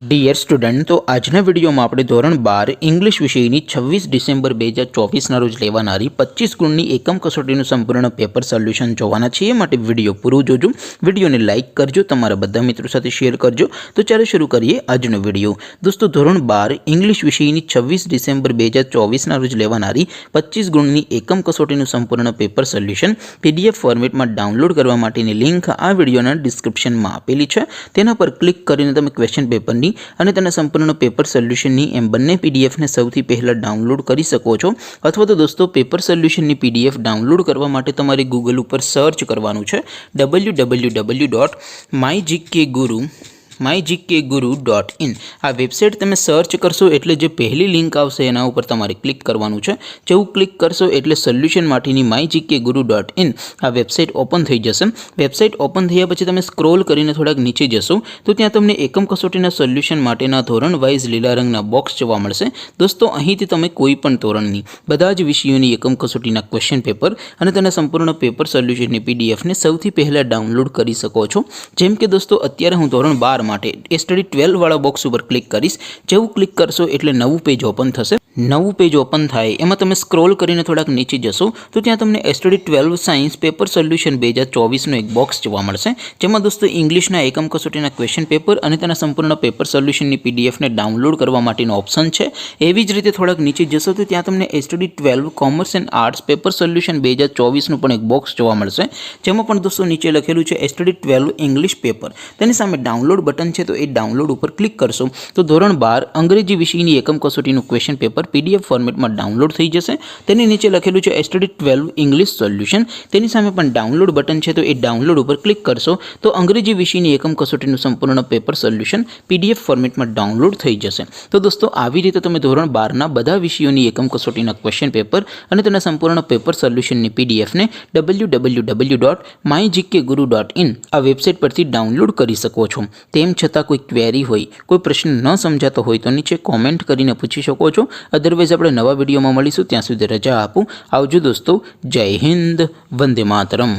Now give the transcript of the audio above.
Dear student, तो आजना video में આપણે ધોરણ 12 ઇંગ્લિશ વિષયની 26 ડિસેમ્બર 2024 ના રોજ લેવાનારી 25 ગુણની એકમ કસોટીનું સંપૂર્ણ પેપર સોલ્યુશન જોવાના છીએ। માટે વિડિયો પૂરો જોજો, વિડિયોને લાઈક કરજો, તમારા બધા મિત્રો સાથે શેર કરજો। તો ચાલો શરૂ કરીએ આજનો વિડિયો। દોસ્તો, ધોરણ 12 ઇંગ્લિશ વિષયની 26 ડિસેમ્બર 2024 ના રોજ લેવાનારી 25 ગુણની એકમ કસોટીનું સંપૂર્ણ પેપર સોલ્યુશન પીડીએફ ફોર્મેટમાં ડાઉનલોડ કરવા માટેની લિંક આ વિડિયોના ડિસ્ક્રિપ્શનમાં આપેલી છે। તેના પર ક્લિક કરીને તમે ક્વેશ્ચન પેપરની અને તેના સંપૂર્ણ પેપર સોલ્યુશનની એમ બંને પીડીએફને સૌથી પહેલાં ડાઉનલોડ કરી શકો છો। અથવા તો દોસ્તો, પેપર સોલ્યુશનની પીડીએફ ડાઉનલોડ કરવા માટે તમારે ગૂગલ ઉપર સર્ચ કરવાનું છે www.mygkguru.in। આ વેબસાઇટ તમે સર્ચ કરશો એટલે જે પહેલી લિંક આવશે એના ઉપર તમારે ક્લિક કરવાનું છે। જેવું ક્લિક કરશો એટલે સોલ્યુશન માટેની mygkguru.in આ વેબસાઇટ ઓપન થઈ જશે। વેબસાઇટ ઓપન થયા પછી તમે સ્ક્રોલ કરીને થોડાક નીચે જશો તો ત્યાં તમને એકમ કસોટીના સોલ્યુશન માટેના ધોરણ વાઇઝ લીલા રંગના બોક્સ જોવા મળશે। દોસ્તો, અહીંથી તમે કોઈ પણ ધોરણની બધા જ વિષયોની એકમ કસોટીના ક્વેશ્ચન પેપર અને તેના સંપૂર્ણ પેપર સોલ્યુશનની પીડીએફને સૌથી પહેલાં ડાઉનલોડ કરી શકો છો। જેમ કે દોસ્તો, અત્યારે હું ધોરણ 12 માટે સ્ટડી 12 વાળા બોક્સ ઉપર ક્લિક કરીશ। જેવું ક્લિક કરશો એટલે નવું પેજ ઓપન થશે। નવું પેજ ઓપન થાય એમાં તમે સ્ક્રોલ કરીને થોડાક નીચે જશો તો ત્યાં તમને સ્ટડી 12 સાયન્સ પેપર સોલ્યુશન 2024નો એક બોક્સ જોવા મળશે। જેમાં દોસ્તો ઇંગ્લિશના એકમ કસોટીના ક્વેશ્ચન પેપર અને તેના સંપૂર્ણ પેપર સોલ્યુશનની પીડીએફને ડાઉનલોડ કરવા માટેનો ઓપ્શન છે। એવી જ રીતે થોડાક નીચે જશો તો ત્યાં તમને study 12 commerce and arts paper solution 2024નું પણ એક બોક્સ જોવા મળશે। જેમાં પણ દોસ્તો નીચે લખેલું છે સ્ટડી 12 ઇંગ્લિશ પેપર। તેની સામે ડાઉનલોડ બટન છે તો એ ડાઉનલોડ ઉપર ક્લિક કરશો તો ધોરણ 12 અંગ્રેજી વિષયની એકમ કસોટીનું ક્વેશ્ચન પેપર પીડીએફ ફોર્મેટમાં ડાઉનલોડ થઈ જશે। તેની નીચે લખેલું છે સ્ટડી 12 ઇંગ્લિશ સોલ્યુશન। તેની સામે પણ ડાઉનલોડ બટન છે તો એ ડાઉનલોડ ઉપર ક્લિક કરશો તો અંગ્રેજી વિષયની એકમ કસોટીનું સંપૂર્ણ પેપર સોલ્યુશન પીડીએફ ફોર્મેટમાં ડાઉનલોડ થઈ જશે। તો દોસ્તો, આવી રીતે તમે ધોરણ 12ના બધા વિષયોની એકમ કસોટીના ક્વેશ્ચન પેપર અને તેના સંપૂર્ણ પેપર સોલ્યુશનની પીડીએફને www.mygkguru.in આ વેબસાઇટ પરથી ડાઉનલોડ કરી શકો છો। તેમ છતાં કોઈ ક્વેરી હોય, કોઈ પ્રશ્ન ન સમજાતો હોય તો નીચે કોમેન્ટ કરીને પૂછી શકો છો। અદરવાઇઝ આપણે નવા વિડીયોમાં મળીશું, ત્યાં સુધી રજા આપું। આવજો દોસ્તો, જય હિન્દ, વંદે માતરમ।